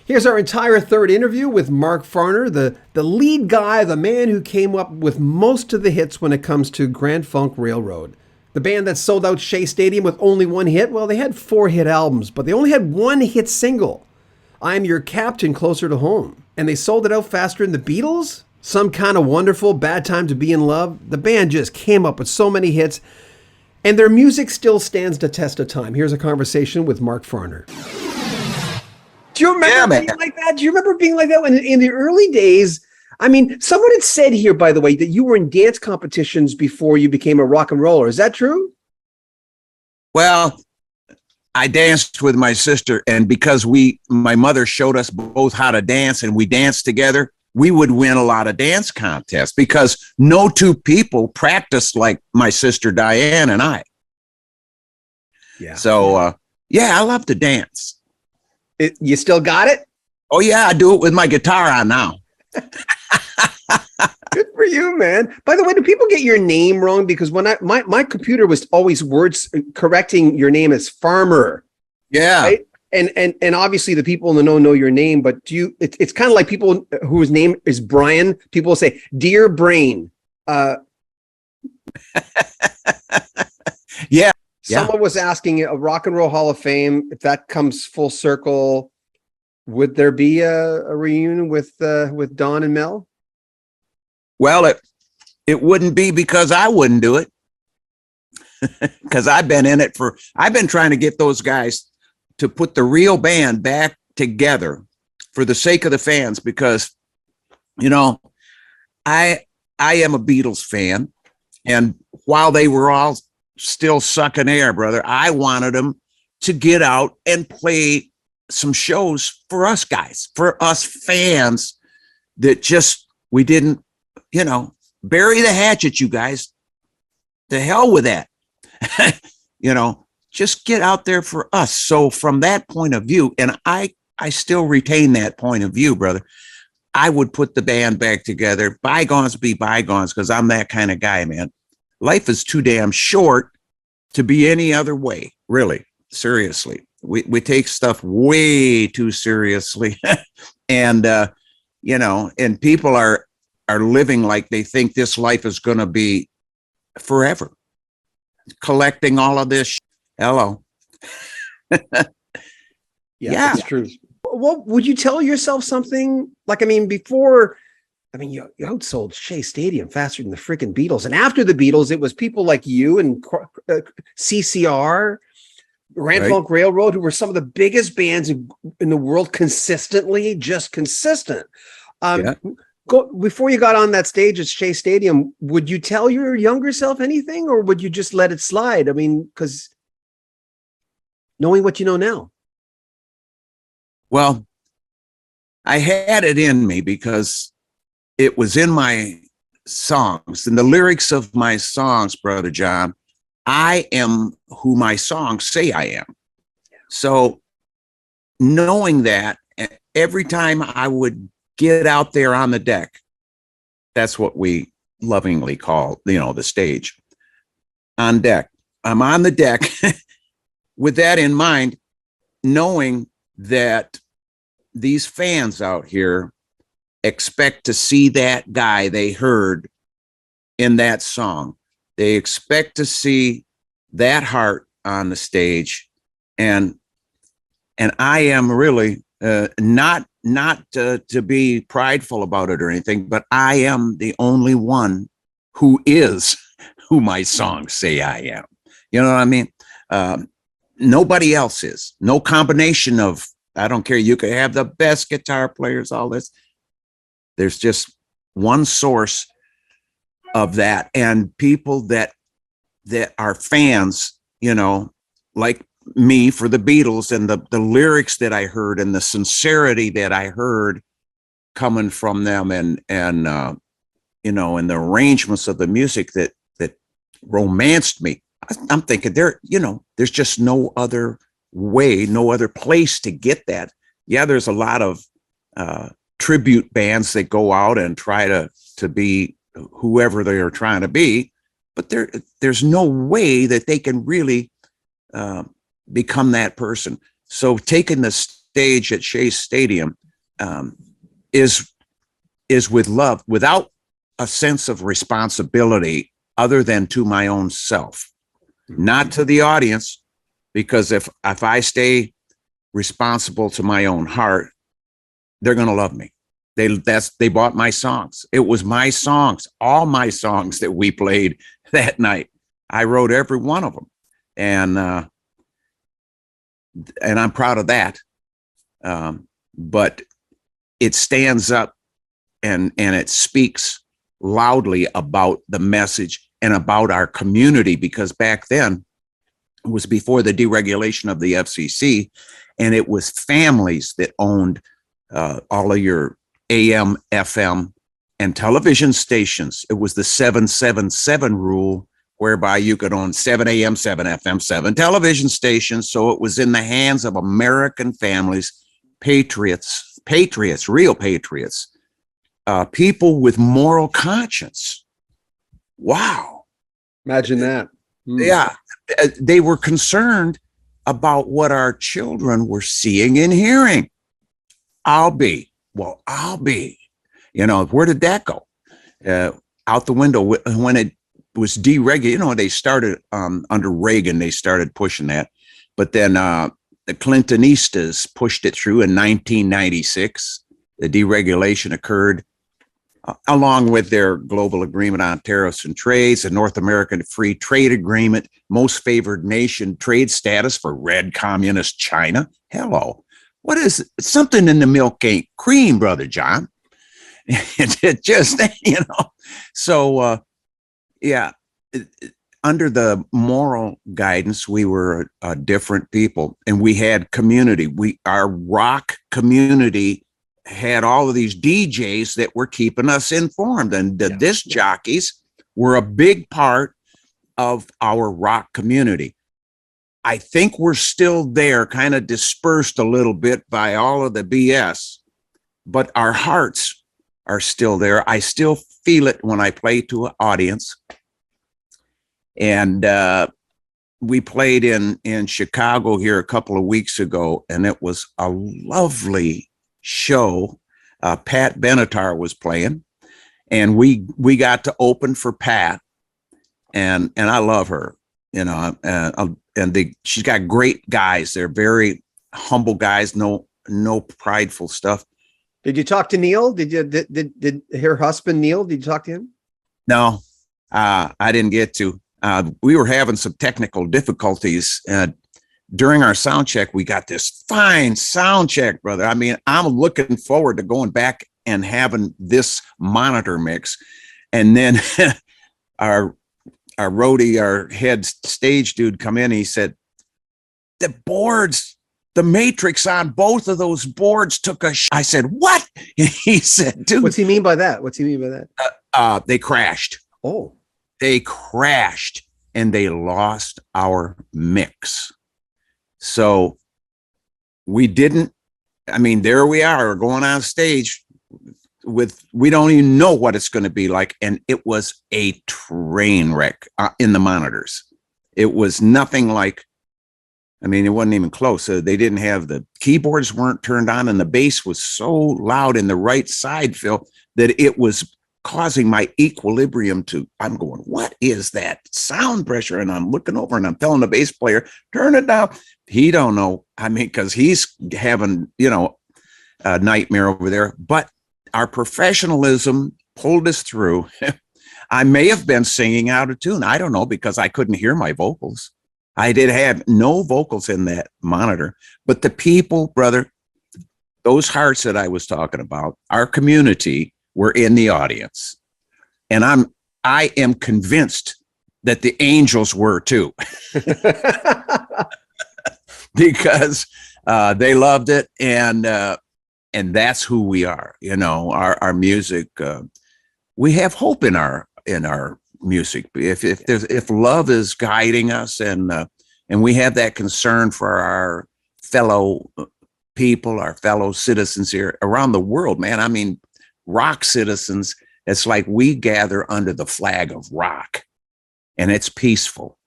Here's our entire third interview with Mark Farner, the lead guy, the man who came up with most of the hits when it comes to Grand Funk Railroad. The band that sold out Shea Stadium with only one hit, well, they had 4 hit albums, but they only had one hit single, I'm Your Captain, Closer to Home. And they sold it out faster than the Beatles? Some Kind of Wonderful, Bad Time to Be in Love. The band just came up with so many hits, and their music still stands the test of time. Here's a conversation with Mark Farner. Do you remember being like that? Do you remember being like that when in the early days? I mean, someone had said here, by the way, that you were in dance competitions before you became a rock and roller. Is that true? Well, I danced with my sister, and because my mother showed us both how to dance and we danced together, we would win a lot of dance contests because no two people practiced like my sister Diane and I. Yeah. So, I love to dance. You still got it? Oh, yeah, I do it with my guitar on now. Good for you, man. By the way, do people get your name wrong? Because when my computer was always words correcting your name as Farmer. Yeah. Right? And obviously the people in the know your name, but it's kind of like people whose name is Brian. People will say, Dear Brain. Yeah. Someone was asking a Rock and Roll Hall of Fame, if that comes full circle, would there be a reunion with Don and Mel? Well, it wouldn't be because I wouldn't do it. Because I've been trying to get those guys to put the real band back together for the sake of the fans, because, I am a Beatles fan, and while they were all still sucking air, brother, I wanted them to get out and play some shows for us guys, for us fans that we didn't, bury the hatchet, you guys. The hell with that. Just get out there for us. So from that point of view, and I still retain that point of view, brother, I would put the band back together. Bygones be bygones, because I'm that kind of guy, man. Life is too damn short to be any other way, really, seriously. We take stuff way too seriously. And, and people are living like they think this life is going to be forever. Collecting all of this. Hello. Yeah, it's true. Well, would you tell yourself something like, before, you outsold Shea Stadium faster than the freaking Beatles. And after the Beatles, it was people like you and CCR, Grand Funk Railroad, who were some of the biggest bands in the world consistently, just consistent. Before you got on that stage at Shea Stadium, would you tell your younger self anything, or would you just let it slide? Because knowing what you know now. Well, I had it in me because it was in my songs, and the lyrics of my songs, Brother John. I am who my songs say I am. So knowing that, every time I would get out there on the deck, that's what we lovingly call, the stage, on deck. I'm on the deck with that in mind, knowing that these fans out here expect to see that guy they heard in that song. They expect to see that heart on the stage, and I am really not to be prideful about it or anything, but I am the only one who is who my songs say I am. You know what I mean? Nobody else is. No combination of, I don't care. You could have the best guitar players, all this. There's just one source of that, and people that are fans, like me for the Beatles, and the lyrics that I heard and the sincerity that I heard coming from them, and the arrangements of the music that romanced me. I'm thinking there's just no other way, no other place to get that. Yeah, there's a lot of tribute bands that go out and try to be whoever they are trying to be, but there's no way that they can really become that person. So taking the stage at Shea Stadium is with love, without a sense of responsibility other than to my own self, not to the audience, because if I stay responsible to my own heart, they're going to love me. They bought my songs. It was my songs, all my songs that we played that night. I wrote every one of them, and I'm proud of that. But it stands up and it speaks loudly about the message and about our community, because back then it was before the deregulation of the FCC, and it was families that owned all of your AM, FM, and television stations. It was the 777 rule, whereby you could own 7 AM, 7 FM, 7 television stations. So it was in the hands of American families, patriots, real patriots, people with moral conscience. Wow. Imagine that. Yeah. They were concerned about what our children were seeing and hearing. I'll be. Where did that go? Out the window when it was deregulated. They started under Reagan, they started pushing that. But then the Clintonistas pushed it through in 1996. The deregulation occurred along with their global agreement on tariffs and trades, the North American Free Trade Agreement, most favored nation trade status for red communist China. Hello. What is something in the milk ain't cream, Brother John? It just, So, under the moral guidance, we were different people, and we had community. Our rock community had all of these DJs that were keeping us informed, and the disc jockeys were a big part of our rock community. I think we're still there, kind of dispersed a little bit by all of the BS, but our hearts are still there. I still feel it when I play to an audience. And we played in Chicago here a couple of weeks ago, and it was a lovely show. Pat Benatar was playing, and we got to open for Pat, and I love her, she's got great guys. They're very humble guys, no prideful stuff. Did you talk to Neil? Did her husband Neil? Did you talk to him? No, I didn't get to. We were having some technical difficulties. During our sound check, we got this fine sound check, brother. I mean, I'm looking forward to going back and having this monitor mix. And then our roadie, our head stage dude come in, and he said, the boards, the matrix on both of those boards took a I said, what? He said, dude. What's he mean by that? They crashed. Oh. They crashed, and they lost our mix. So we didn't, there we are going on stage we don't even know what it's going to be like. And it was a train wreck in the monitors. It was nothing like, it wasn't even close. They didn't have, the keyboards weren't turned on, and the bass was so loud in the right side, Phil, that it was causing my equilibrium I'm going, what is that sound pressure? And I'm looking over and I'm telling the bass player, turn it down. He don't know. Because he's having, a nightmare over there. But our professionalism pulled us through. I may have been singing out of tune. I don't know, because I couldn't hear my vocals. I did have no vocals in that monitor. But the people, brother, those hearts that I was talking about, our community, were in the audience. And I am convinced that the angels were too. Because they loved it, and that's who we are. Our music, we have hope in our music. If love is guiding us, and we have that concern for our fellow people, our fellow citizens here around the world, man. Rock citizens, it's like we gather under the flag of rock, and it's peaceful,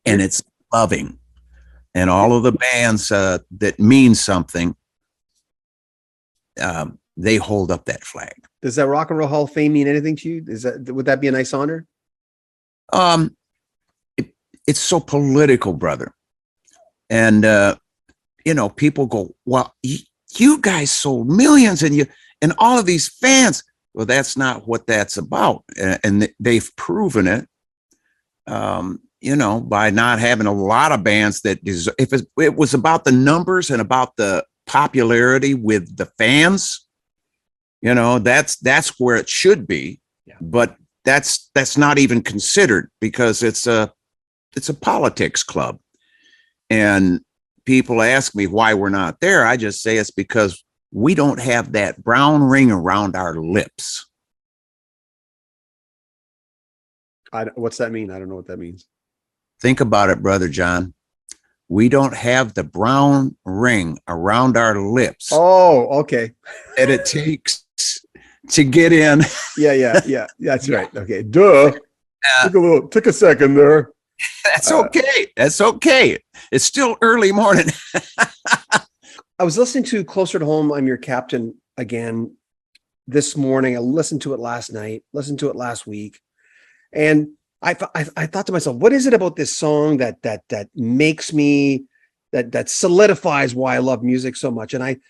and it's loving, and all of the bands that mean something, they hold up that flag. Does that Rock and Roll Hall of Fame mean anything to you? Would that be a nice honor? It's so political, brother. And, people go, well, you guys sold millions and all of these fans. Well, that's not what that's about. And they've proven it, by not having a lot of bands that if it was about the numbers and about the popularity with the fans, that's where it should be. Yeah. But that's not even considered because it's a politics club. And people ask me why we're not there. I just say it's because we don't have that brown ring around our lips. What's that mean? I don't know what that means. Think about it, Brother John. We don't have the brown ring around our lips. Oh, okay. That it takes to get in. Yeah. That's right. Okay. Duh. Took a second there. That's okay. That's okay. It's still early morning. I was listening to Closer to Home, I'm Your Captain again this morning. I listened to it last night, listened to it last week. And I thought to myself, what is it about this song that makes me, that solidifies why I love music so much? And I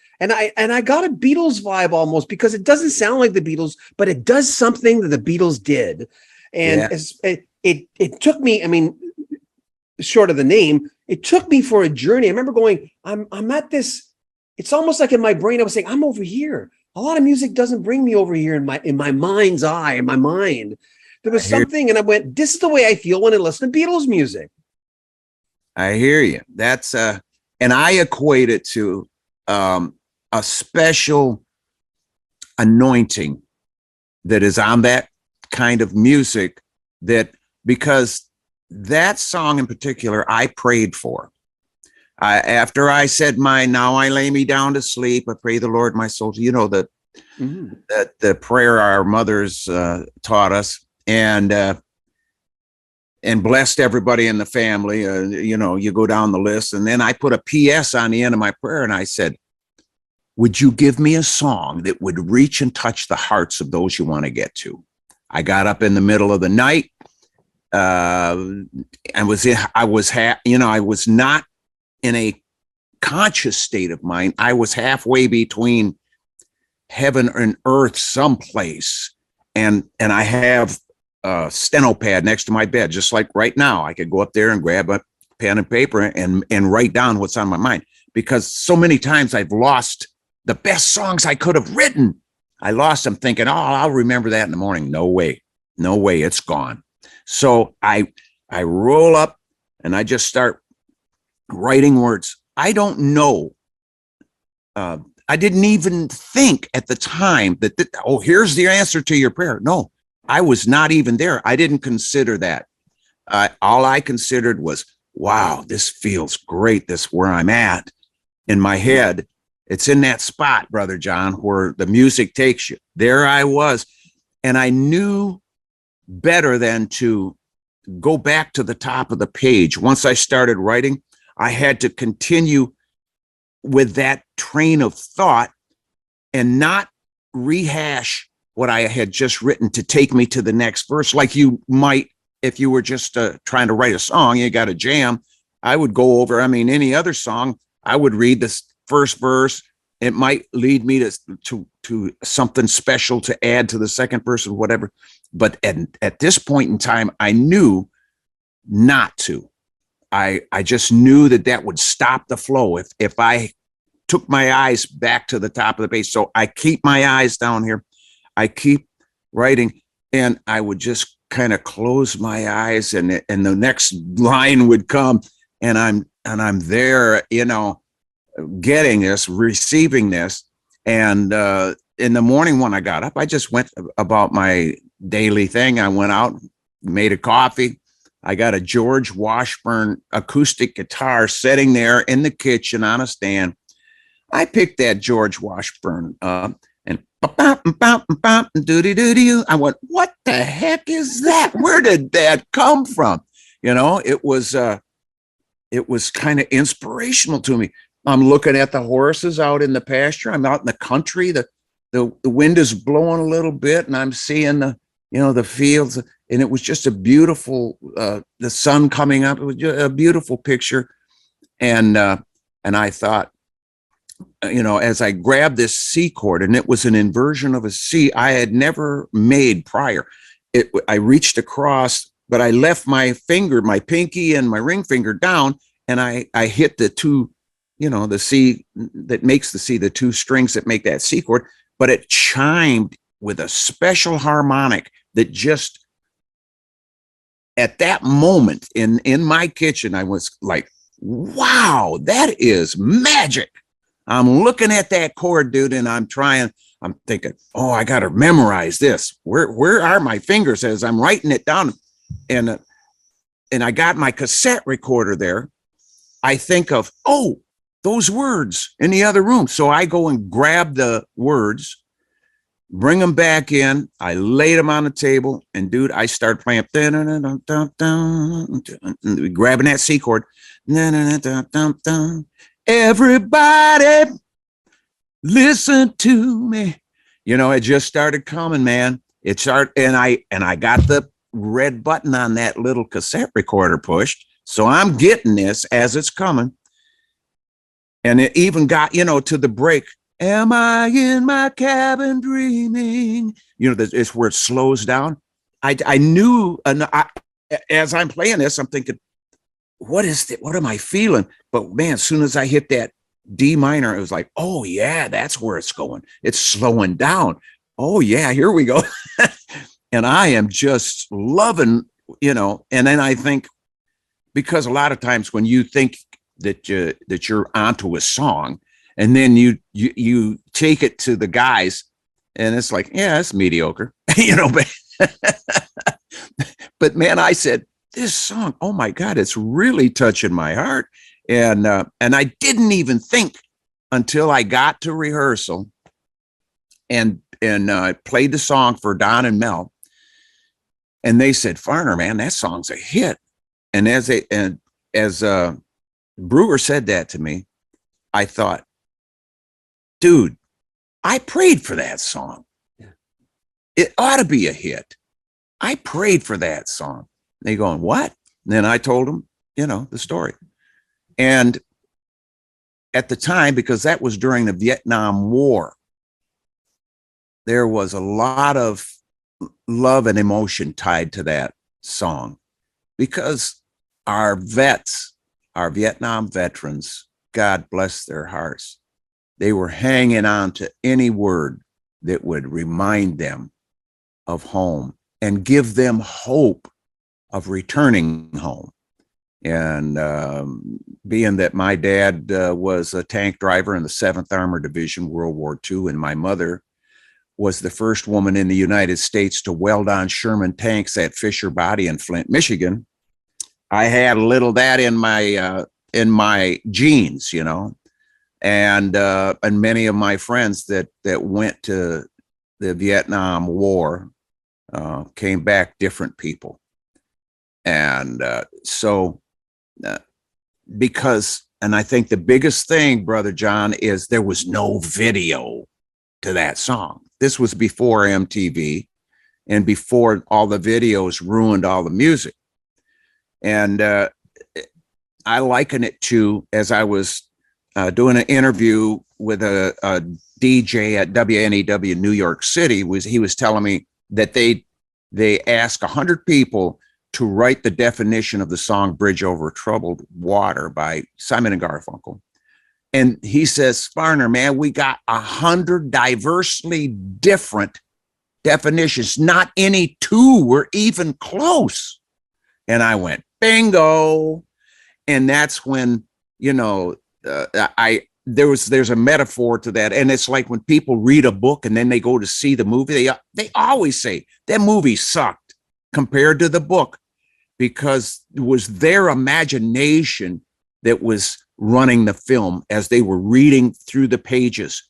got a Beatles vibe almost, because it doesn't sound like the Beatles, but it does something that the Beatles did. And it took me, I mean, short of the name, it took me for a journey. I remember going, I'm at this, it's almost like in my brain, I was saying, I'm over here. A lot of music doesn't bring me over here in my mind's eye, in my mind. There was something, and I went, this is the way I feel when I listen to Beatles music. I hear you. That's and I equate it to a special anointing that is on that kind of music, that because that song in particular, I prayed for. After I said now I lay me down to sleep, I pray the Lord my soul. That the prayer our mothers taught us, and blessed everybody in the family. You go down the list, and then I put a PS on the end of my prayer, and I said, would you give me a song that would reach and touch the hearts of those you want to get to? I got up in the middle of the night. I was not in a conscious state of mind. I was halfway between heaven and earth someplace. And I have a steno pad next to my bed, just like right now. I could go up there and grab a pen and paper and write down what's on my mind, because so many times I've lost the best songs I could have written. I lost them thinking, I'll remember that in the morning. No way, it's gone. So I roll up and I just start writing words. I don't know. I didn't even think at the time that, here's the answer to your prayer. No, I was not even there. I didn't consider that. All I considered was, wow, this feels great. This where I'm at in my head. It's in that spot, Brother John, where the music takes you. There I was. And I knew better than to go back to the top of the page. Once I started writing, I had to continue with that train of thought and not rehash what I had just written to take me to the next verse. Like you might, if you were just trying to write a song, you got a jam. I would go over, any other song, I would read this first verse. It might lead me to something special to add to the second verse or whatever. But at this point in time, I knew not to. I just knew that would stop the flow if I took my eyes back to the top of the page. So I keep my eyes down here. I keep writing, and I would just kind of close my eyes, and the next line would come, and I'm there, getting this, receiving this. And in the morning when I got up, I just went about my daily thing. I went out, made a coffee. I got a George Washburn acoustic guitar sitting there in the kitchen on a stand. I picked that George Washburn up, and I went, what the heck is that? Where did that come from? It was it was kind of inspirational to me. I'm looking at the horses out in the pasture. I'm out in the country. The wind is blowing a little bit, and I'm seeing the fields, and it was just a beautiful, the sun coming up. It was just a beautiful picture. And I thought, as I grabbed this C chord, and it was an inversion of a C I had never made prior. I reached across, but I left my finger, my pinky and my ring finger down, and I hit the two, the C that makes the C, the two strings that make that C chord, but it chimed with a special harmonic that just, at that moment in my kitchen, I was like, wow, that is magic. I'm looking at that chord, dude, and I'm thinking, oh, I got to memorize this. Where are my fingers as I'm writing it down? And I got my cassette recorder there. I think of, oh, those words in the other room. So I go and grab the words, bring them back in. I laid them on the table, and dude, I start playing, grabbing that C chord. Everybody listen to me. It just started coming, man. It started, and I got the red button on that little cassette recorder pushed. So I'm getting this as it's coming. And it even got, to the break. Am I in my cabin dreaming? It's where it slows down. I knew, and as I'm playing this, I'm thinking, what is that? What am I feeling? But man, as soon as I hit that D minor, it was like, oh yeah, that's where it's going. It's slowing down. Oh yeah, here we go. And I am just loving, and then I think, because a lot of times when you think that you're onto a song, and then you take it to the guys, and it's like, yeah, it's mediocre, but man, I said, this song, oh my God, it's really touching my heart. And I didn't even think until I got to rehearsal and played the song for Don and Mel. And they said, Farner, man, that song's a hit. And as Brewer said that to me, I thought, dude, I prayed for that song. Yeah. It ought to be a hit. I prayed for that song. They going, what? And then I told them, the story. And at the time, because that was during the Vietnam War, there was a lot of love and emotion tied to that song, because our vets, our Vietnam veterans, God bless their hearts, they were hanging on to any word that would remind them of home and give them hope of returning home. And being that my dad was a tank driver in the 7th Armored Division, World War II, and my mother was the first woman in the United States to weld on Sherman tanks at Fisher Body in Flint, Michigan, I had a little of that in my genes, and many of my friends that went to the Vietnam War came back different people. And because I think the biggest thing, Brother John, is there was no video to that song. This was before MTV and before all the videos ruined all the music. And I liken it to, as I was doing an interview with a DJ at WNEW New York City, he was telling me that they asked 100 people to write the definition of the song Bridge Over Troubled Water by Simon and Garfunkel. And he says, Farner, man, we got 100 diversely different definitions. Not any two were even close. And I went, bingo. And that's when, there's a metaphor to that. And it's like when people read a book and then they go to see the movie, they always say that movie sucked compared to the book, because it was their imagination that was running the film as they were reading through the pages.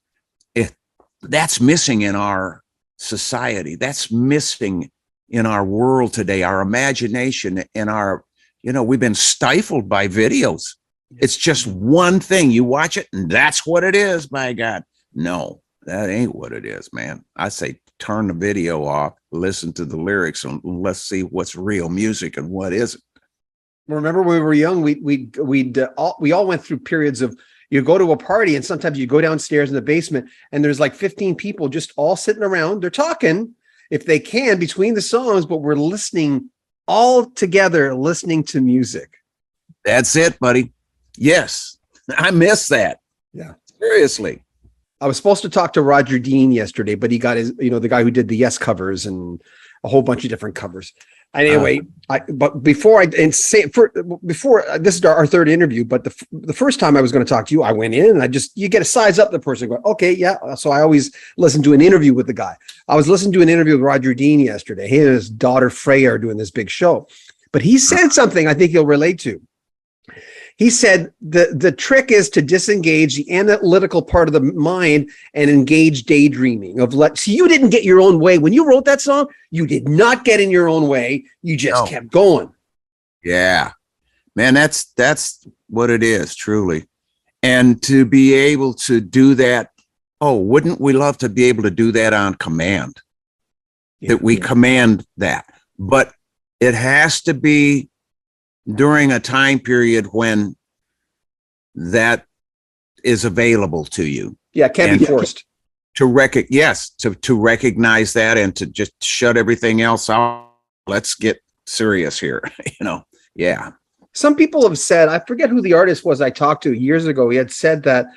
That's missing in our society. That's missing in our world today, our imagination and our, we've been stifled by videos. It's just one thing. You watch it and that's what it is, by God. No, that ain't what it is, man. I say turn the video off, listen to the lyrics, and let's see what's real music and what isn't. Remember when we were young, we all went through periods of, you go to a party and sometimes you go downstairs in the basement and there's like 15 people just all sitting around. They're talking if they can between the songs, but we're listening all together, listening to music. That's it, buddy. Yes. I miss that. Yeah. Seriously. I was supposed to talk to Roger Dean yesterday, but he got his, the guy who did the Yes covers and a whole bunch of different covers. Anyway, before this is our third interview, but the first time I was going to talk to you, I went in and you get to size up the person. Go, okay, yeah. So I always listen to an interview with the guy. I was listening to an interview with Roger Dean yesterday. He and his daughter Freya are doing this big show, but he said something I think you'll relate to. He said the trick is to disengage the analytical part of the mind and engage daydreaming so you didn't get your own way. When you wrote that song, you did not get in your own way. You just kept going. Yeah, man, that's what it is, truly. And to be able to do that. Oh, wouldn't we love to be able to do that on command? Yeah. That we command that, but it has to be during a time period when that is available to you. Yeah, it can't be forced. To recognize that and to just shut everything else out. Let's get serious here. Yeah. Some people have said, I forget who the artist was I talked to years ago. He had said that,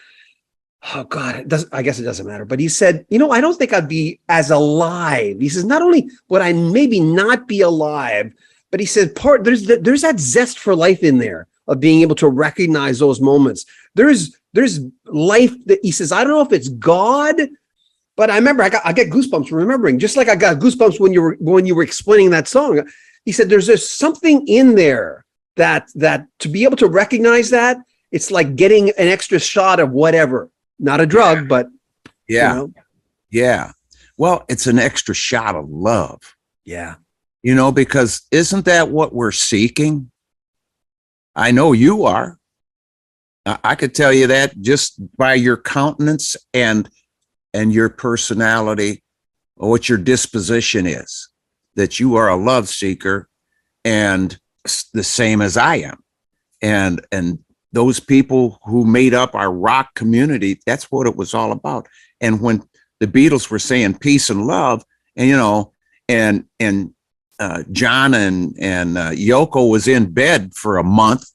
oh God, I guess it doesn't matter. But he said, I don't think I'd be as alive. He says, not only would I maybe not be alive, but he said, there's that zest for life in there of being able to recognize those moments. There's life that he says, I don't know if it's God, but I remember I get goosebumps remembering, just like I got goosebumps when you were explaining that song. He said, there's just something in there that to be able to recognize that, it's like getting an extra shot of whatever, not a drug, but yeah. Yeah. Well, it's an extra shot of love. Yeah. Because isn't that what we're seeking? I know you are. I could tell you that just by your countenance and your personality, or what your disposition is, that you are a love seeker, and the same as I am. And those people who made up our rock community, that's what it was all about. And when the Beatles were saying peace and love, and John and Yoko was in bed for a month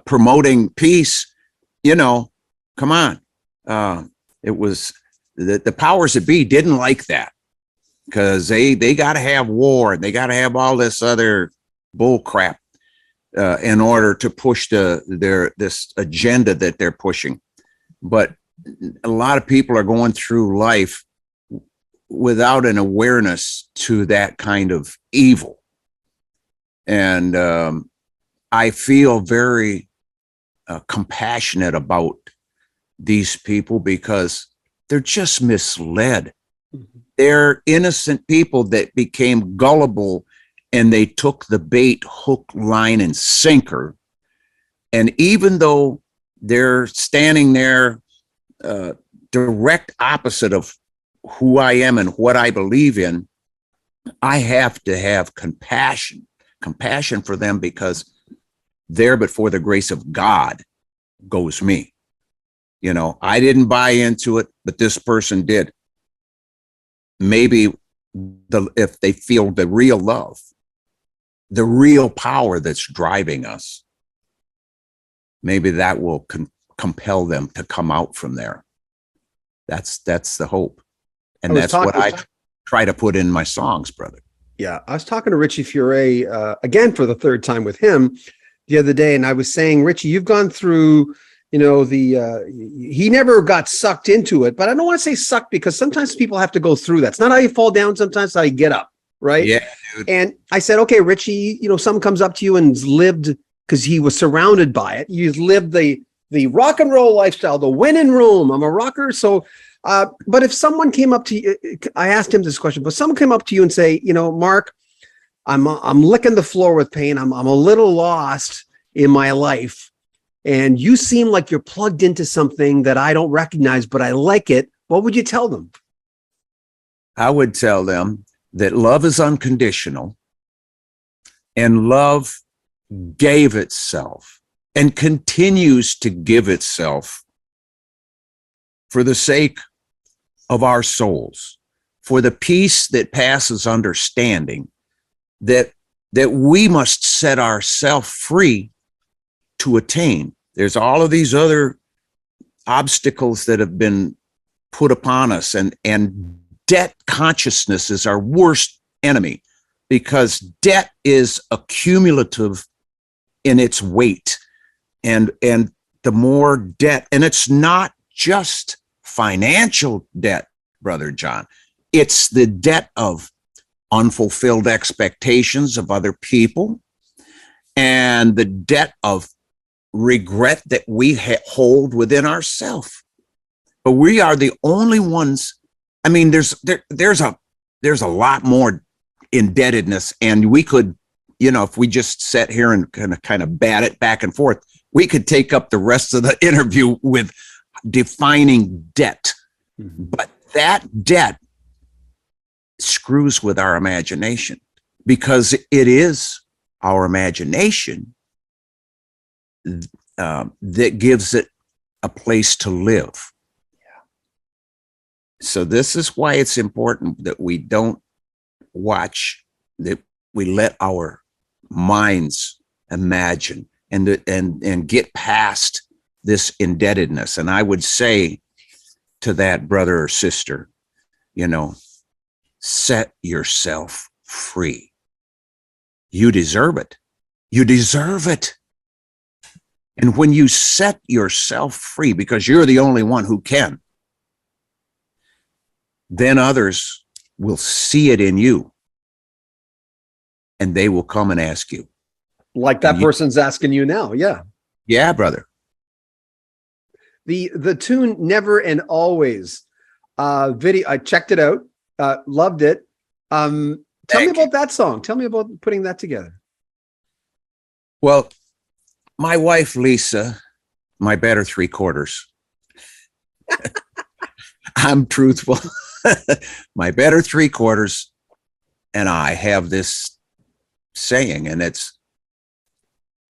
promoting peace. Come on. It was the powers that be didn't like that, because they got to have war and they got to have all this other bull crap in order to push this agenda that they're pushing. But a lot of people are going through life without an awareness to that kind of evil. And I feel very compassionate about these people, because they're just misled. Mm-hmm. They're innocent people that became gullible, and they took the bait, hook, line, and sinker. And even though they're standing there direct opposite of who I am and what I believe in, I have to have compassion for them, because there but for the grace of God goes me. I didn't buy into it, but this person did. Maybe if they feel the real love, the real power that's driving us, maybe that will compel them to come out from there. That's the hope. And that's what I try to put in my songs, brother. Yeah. I was talking to Richie Furay again for the third time with him the other day. And I was saying, Richie, you've gone through, he never got sucked into it, but I don't want to say sucked, because sometimes people have to go through that. It's not how you fall down. Sometimes it's how you get up. Right. Yeah. Dude. And I said, okay, Richie, someone comes up to you and lived, because he was surrounded by it. You've lived the rock and roll lifestyle, the when in Rome. I'm a rocker. So, but if someone came up to you, I asked him this question, but someone came up to you and say, Mark, I'm licking the floor with pain. I'm a little lost in my life, and you seem like you're plugged into something that I don't recognize, but I like it. What would you tell them? I would tell them that love is unconditional, and love gave itself and continues to give itself for the sake of our souls, for the peace that passes understanding, that we must set ourselves free to attain. There's all of these other obstacles that have been put upon us, and debt consciousness is our worst enemy, because debt is accumulative in its weight, and the more debt, and it's not just financial debt, Brother John, it's the debt of unfulfilled expectations of other people, and the debt of regret that we hold within ourselves. But we are the only ones. I mean, there's a lot more indebtedness, and we could, if we just sat here and kind of bat it back and forth, we could take up the rest of the interview with defining debt. Mm-hmm. But that debt screws with our imagination, because it is our imagination that gives it a place to live. Yeah. So this is why it's important that we don't watch, that we let our minds imagine and get past this indebtedness. And I would say to that brother or sister, set yourself free. You deserve it. You deserve it. And when you set yourself free, because you're the only one who can, then others will see it in you, and they will come and ask you. Like that person's asking you now. Yeah. Yeah, brother. The tune Never and Always video, I checked it out. Loved it. Tell me about that song. Tell me about putting that together. Well, my wife, Lisa, my better three quarters. I'm truthful. My better three quarters and I have this saying, and it's,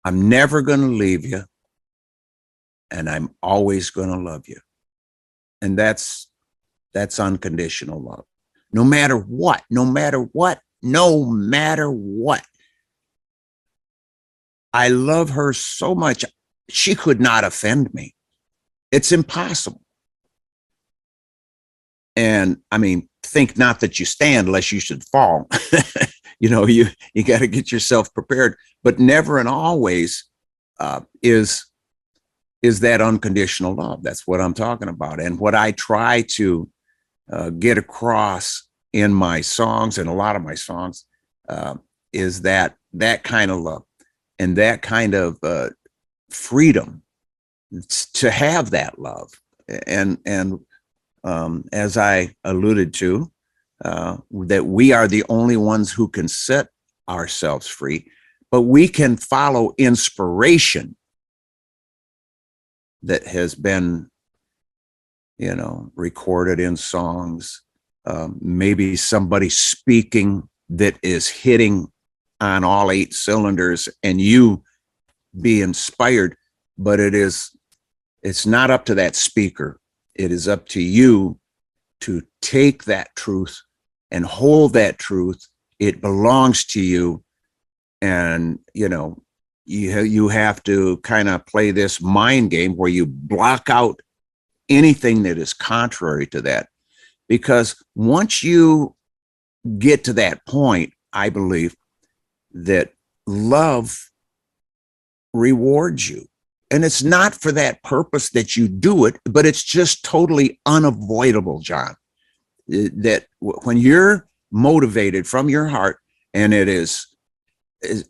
I'm never going to leave you, and I'm always going to love you. And that's unconditional love. No matter what, no matter what, no matter what. I love her so much. She could not offend me. It's impossible. And I mean, think not that you stand lest you should fall. You got to get yourself prepared. But never and always is that unconditional love. That's what I'm talking about. And what I try to get across in my songs, and a lot of my songs, is that kind of love and that kind of freedom to have that love. And as I alluded to, that we are the only ones who can set ourselves free, but we can follow inspiration that has been, recorded in songs. Maybe somebody speaking that is hitting on all 8 cylinders, and you be inspired, but it's not up to that speaker. It is up to you to take that truth and hold that truth. It belongs to you. And, you have to kind of play this mind game where you block out anything that is contrary to that. Because once you get to that point, I believe that love rewards you. And it's not for that purpose that you do it, but it's just totally unavoidable, John. That when you're motivated from your heart, and it is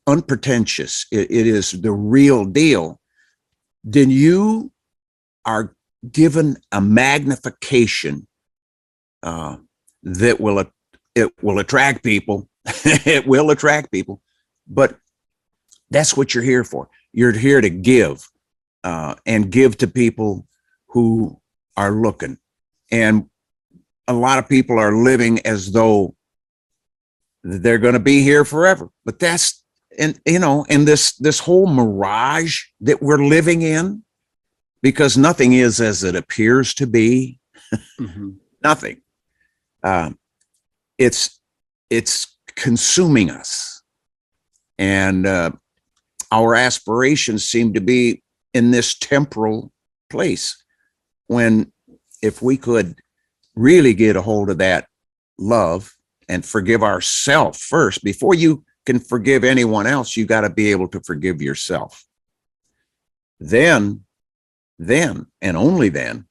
unpretentious, it is the real deal, then you are given a magnification that will attract people It will attract people, but that's what you're here for. You're here to give, and give to people who are looking. And a lot of people are living as though they're going to be here forever. But that's, and in this whole mirage that we're living in, because nothing is as it appears to be. Mm-hmm. Nothing. It's consuming us, and our aspirations seem to be in this temporal place, when if we could really get a hold of that love and forgive ourselves first, before you can forgive anyone else, you got to be able to forgive yourself. Then and only then,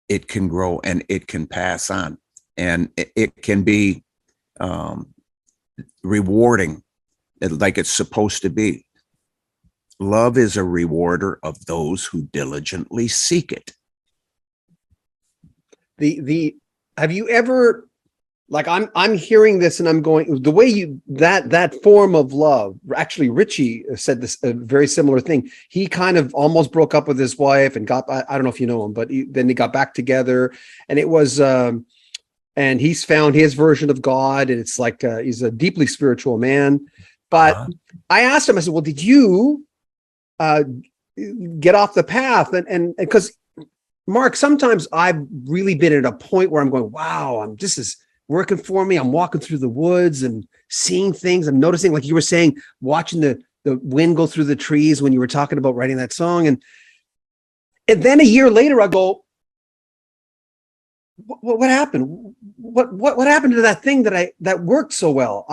it can grow and it can pass on, and it can be rewarding, like it's supposed to be. Love is a rewarder of those who diligently seek it. Have you ever, like, I'm hearing this and I'm going, the way you, that form of love, actually Richie said this, a very similar thing. He kind of almost broke up with his wife and I don't know if you know him, but then they got back together, and it was, and he's found his version of God, and it's like, he's a deeply spiritual man. But I asked him, I said, well, did you get off the path? And because Mark, sometimes I've really been at a point where I'm going, wow, this is working for me. I'm walking through the woods and seeing things. I'm noticing, like you were saying, watching the wind go through the trees when you were talking about writing that song. And then a year later, I go, what happened? What happened to that thing that worked so well?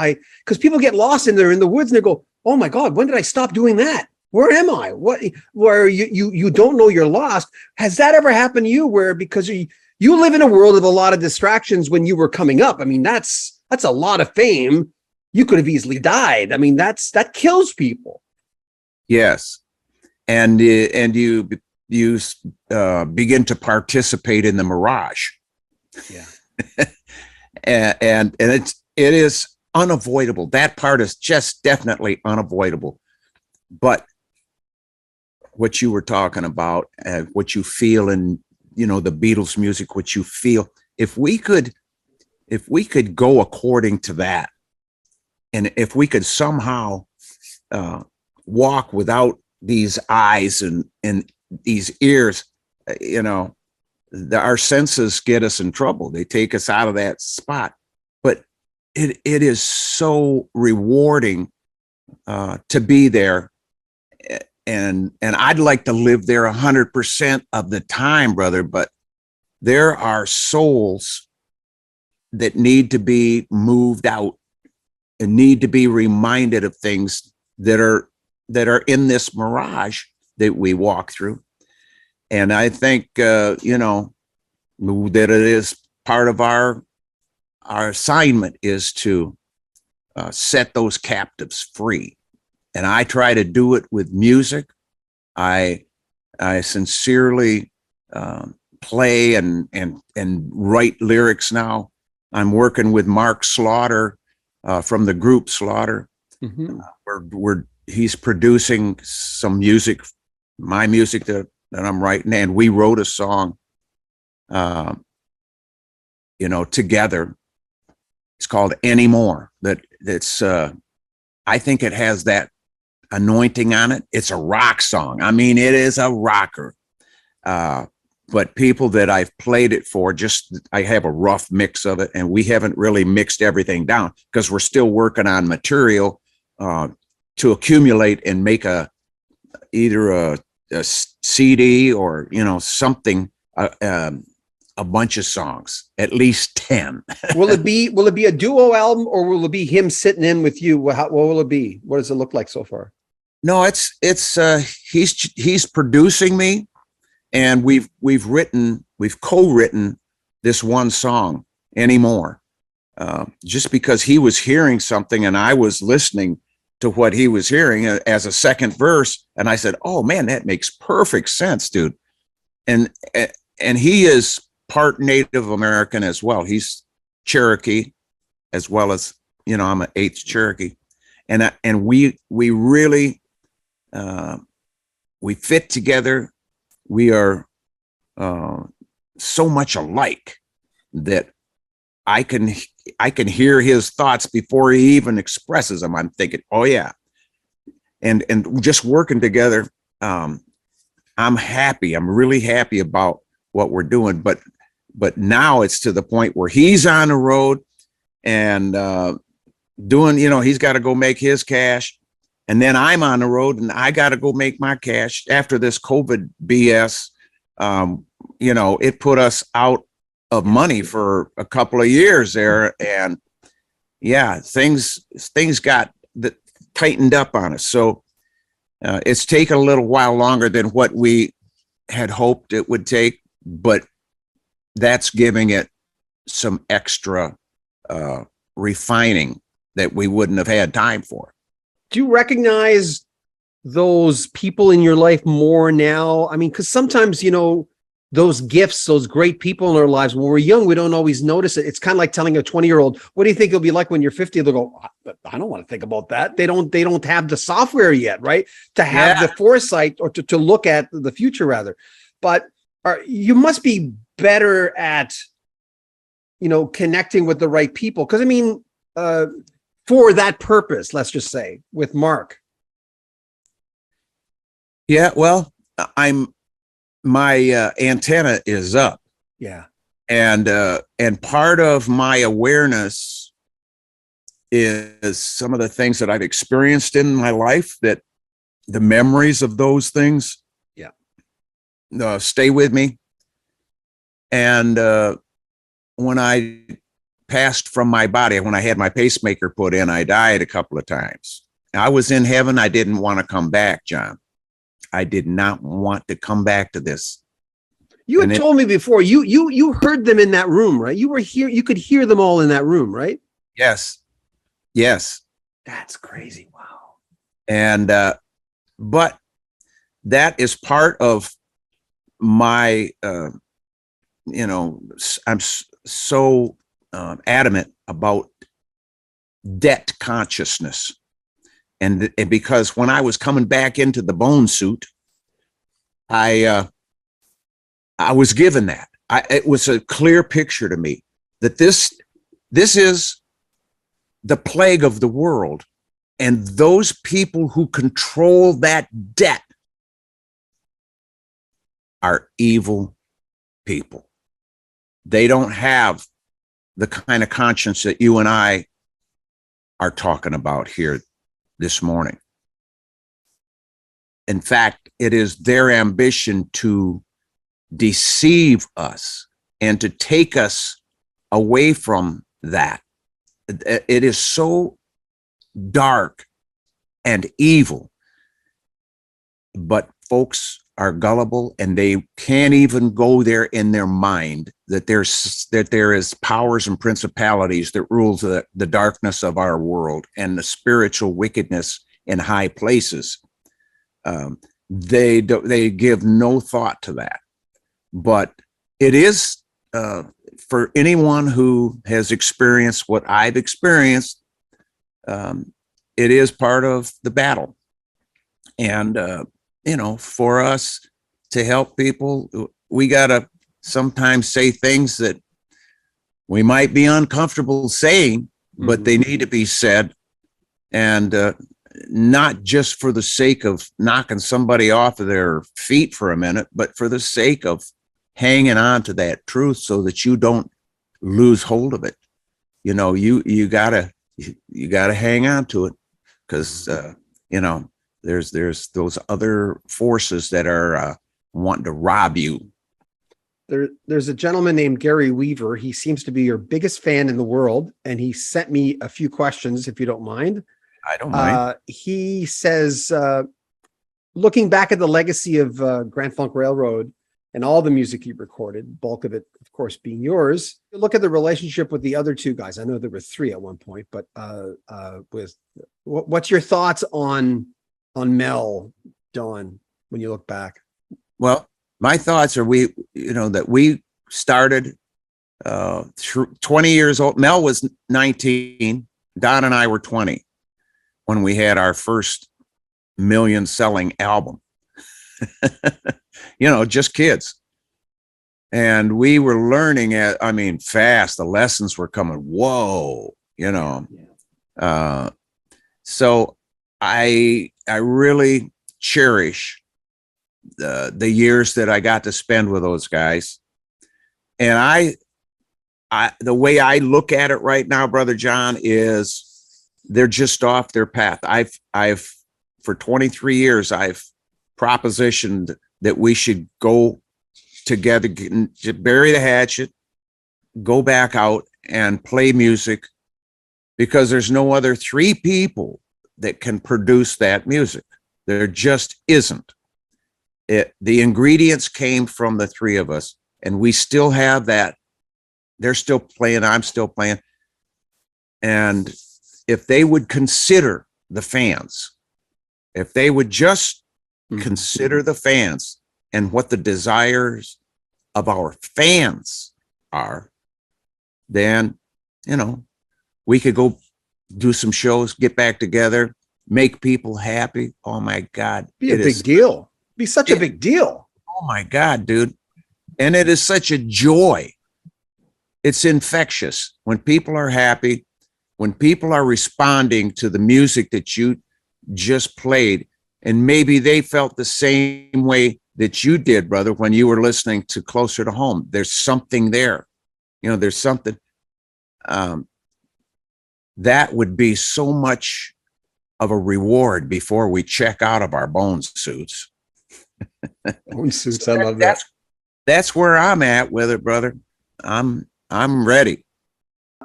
Because people get lost in there in the woods and they go, oh my God, when did I stop doing that? Where am I? Where you don't know you're lost? Has that ever happened to you, where because you live in a world of a lot of distractions when you were coming up? I mean, that's a lot of fame. You could have easily died. I mean, that kills people. Yes. And you begin to participate in the mirage. Yeah. and it is unavoidable. That part is just definitely unavoidable. But what you were talking about, what you feel in, the Beatles music, what you feel, if we could go according to that, and if we could somehow walk without these eyes and these ears, our senses get us in trouble. They take us out of that spot. But it is so rewarding to be there. And I'd like to live there 100% of the time, brother. But there are souls that need to be moved out and need to be reminded of things that are in this mirage that we walk through. And I think, that it is part of our assignment is to set those captives free. And I try to do it with music. I sincerely play and write lyrics now. I'm working with Mark Slaughter from the group Slaughter. Mm-hmm. He's producing some music, my music that I'm writing, and we wrote a song, together. It's called Anymore. That's I think it has that anointing on it. It's a rock song. I mean, it is a rocker. But people that I've played it for, I have a rough mix of it, and we haven't really mixed everything down because we're still working on material to accumulate and make either a CD or something, a bunch of songs, at least 10. Will it be a duo album, or will it be him sitting in with you? What will it be? What does it look like so far? No, it's he's producing me, and we've co-written this one song, Anymore, just because he was hearing something and I was listening to what he was hearing as a second verse, and I said, "Oh man, that makes perfect sense, dude." And he is part Native American as well. He's Cherokee, as well as, I'm an 8th Cherokee, and we really we fit together. We are so much alike that I can hear his thoughts before he even expresses them. I'm thinking, oh yeah, and just working together. I'm happy. I'm really happy about what we're doing. But now it's to the point where he's on the road and doing, he's got to go make his cash. And then I'm on the road and I got to go make my cash after this COVID BS. It put us out of money for a couple of years there. And yeah, things got tightened up on us. So it's taken a little while longer than what we had hoped it would take, but that's giving it some extra refining that we wouldn't have had time for. Do you recognize those people in your life more now? I mean, because sometimes, those gifts, those great people in our lives, when we're young, we don't always notice it. It's kind of like telling a 20-year-old, what do you think it'll be like when you're 50? They'll go, I don't want to think about that. They don't have the software yet, right? To have the foresight or to look at the future rather. But you must be better at, connecting with the right people. Because I mean, for that purpose, let's just say with Mark. Yeah, well, my antenna is up. Yeah. And part of my awareness is some of the things that I've experienced in my life, that the memories of those things stay with me. And when I passed from my body, when I had my pacemaker put in, I died a couple of times. I was in heaven. I didn't want to come back, John. I did not want to come back to this. You had told me before, you heard them in that room, right? You were here, you could hear them all in that room, right? Yes. That's crazy. Wow. And but that is part of my I'm so adamant about debt consciousness. And because when I was coming back into the bone suit, I was given that. It was a clear picture to me that this is the plague of the world, and those people who control that debt are evil people. They don't have the kind of conscience that you and I are talking about here this morning. In fact, it is their ambition to deceive us and to take us away from that. It is so dark and evil, but folks are gullible and they can't even go there in their mind that there is powers and principalities that rules the darkness of our world and the spiritual wickedness in high places. They give no thought to that, but it is for anyone who has experienced what I've experienced. It is part of the battle, and for us to help people, we gotta sometimes say things that we might be uncomfortable saying, but they need to be said, and not just for the sake of knocking somebody off of their feet for a minute, but for the sake of hanging on to that truth so that you don't lose hold of it. You gotta hang on to it, because there's those other forces that are wanting to rob you. There's a gentleman named Gary Weaver. He seems to be your biggest fan in the world, and he sent me a few questions, if you don't mind. I don't mind. He says, looking back at the legacy of Grand Funk Railroad and all the music you recorded, bulk of it, of course, being yours, look at the relationship with the other two guys. I know there were three at one point, but what's your thoughts on Mel, Don, when you look back? Well, my thoughts are that we started 20 years old. Mel was 19. Don and I were 20 when we had our first million selling album. Just kids. And we were learning fast. The lessons were coming. Whoa, so I really cherish the years that I got to spend with those guys. And I the way I look at it right now, Brother John, is they're just off their path. I've for 23 years, I've propositioned that we should go together, bury the hatchet, go back out and play music, because there's no other three people that can produce that music. There just isn't. The ingredients came from the three of us, and we still have that. They're still playing, I'm still playing. And if they would consider the fans, if they would just consider the fans and what the desires of our fans are, then, we could go do some shows, get back together, make people happy. Oh my God. Be a big deal. Be such a big deal. Oh my God, dude. And it is such a joy. It's infectious when people are happy, when people are responding to the music that you just played, and maybe they felt the same way that you did, brother, when you were listening to Closer to Home. There's something there. There's something that would be so much of a reward before we check out of our bone suits. Bone suits, I love that. That's where I'm at with it, brother. I'm ready.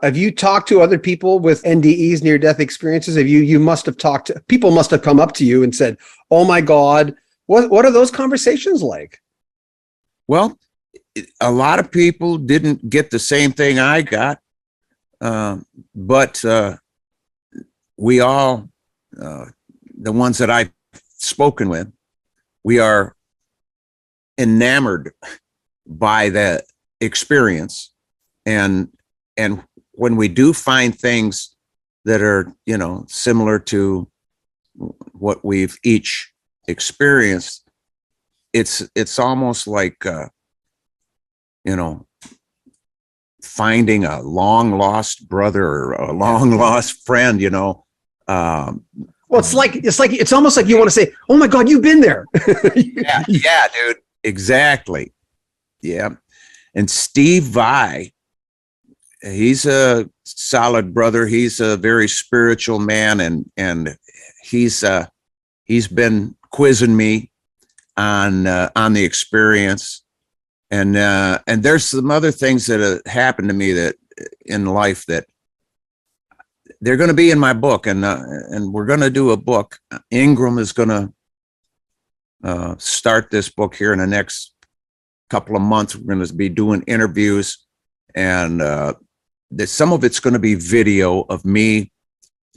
Have you talked to other people with NDEs, near-death experiences? You must have talked to, people must have come up to you and said, oh my God, what are those conversations like? Well, a lot of people didn't get the same thing I got. But we all, the ones that I've spoken with, we are enamored by that experience. And when we do find things that are, similar to what we've each experienced, it's almost like, finding a long lost brother or a long lost friend, well, it's almost like you want to say, oh my God, you've been there. yeah, dude. Exactly. Yeah. And Steve Vai, he's a solid brother. He's a very spiritual man, and he's been quizzing me on the experience. And there's some other things that have happened to me that in life that they're going to be in my book, and we're going to do a book. Ingram is going to start this book here in the next couple of months. We're going to be doing interviews, and some of it's going to be video of me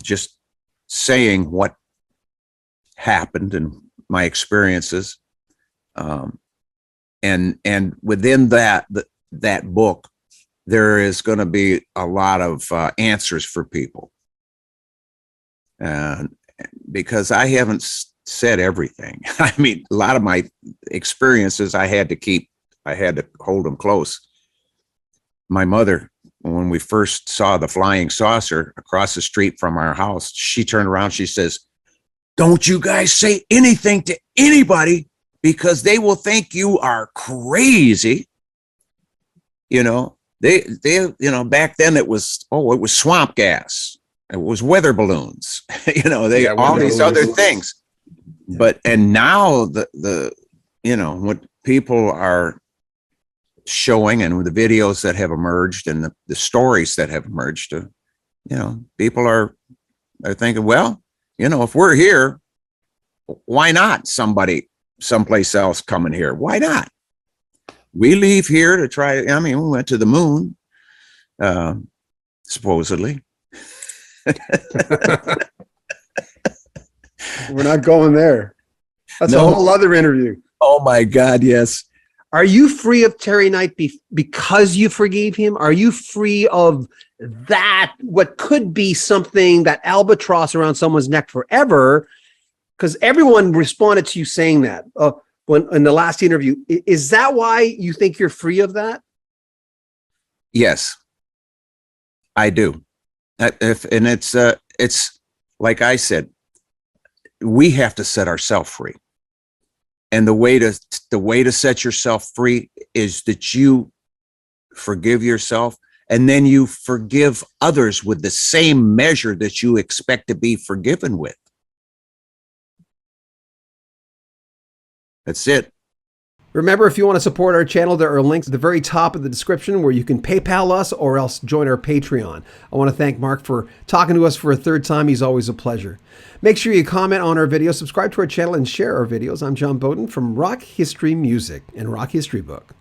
just saying what happened and my experiences. And within that book, there is going to be a lot of answers for people. And because I haven't said everything. I mean, a lot of my experiences I had to hold them close. My mother, when we first saw the flying saucer across the street from our house, she turned around, she says, "Don't you guys say anything to anybody, because they will think you are crazy." They back then it was swamp gas. It was weather balloons, all these other things. But, and now the what people are showing and the videos that have emerged and the stories that have emerged, people are thinking, well, if we're here, why not somebody someplace else coming here? Why not? We leave here to try. We went to the moon, supposedly. We're not going there. That's a whole other interview. Oh my God, yes. Are you free of Terry Knight because you forgave him? Are you free of that, what could be something, that albatross around someone's neck forever? Because everyone responded to you saying that when in the last interview. Is that why you think you're free of that? Yes, I do. It's like I said, we have to set ourselves free. And the way to set yourself free is that you forgive yourself, and then you forgive others with the same measure that you expect to be forgiven with. That's it. Remember, if you want to support our channel, there are links at the very top of the description where you can PayPal us or else join our Patreon. I want to thank Mark for talking to us for a third time. He's always a pleasure. Make sure you comment on our videos, subscribe to our channel, and share our videos. I'm John Beaudin from Rock History Music and Rock History Book.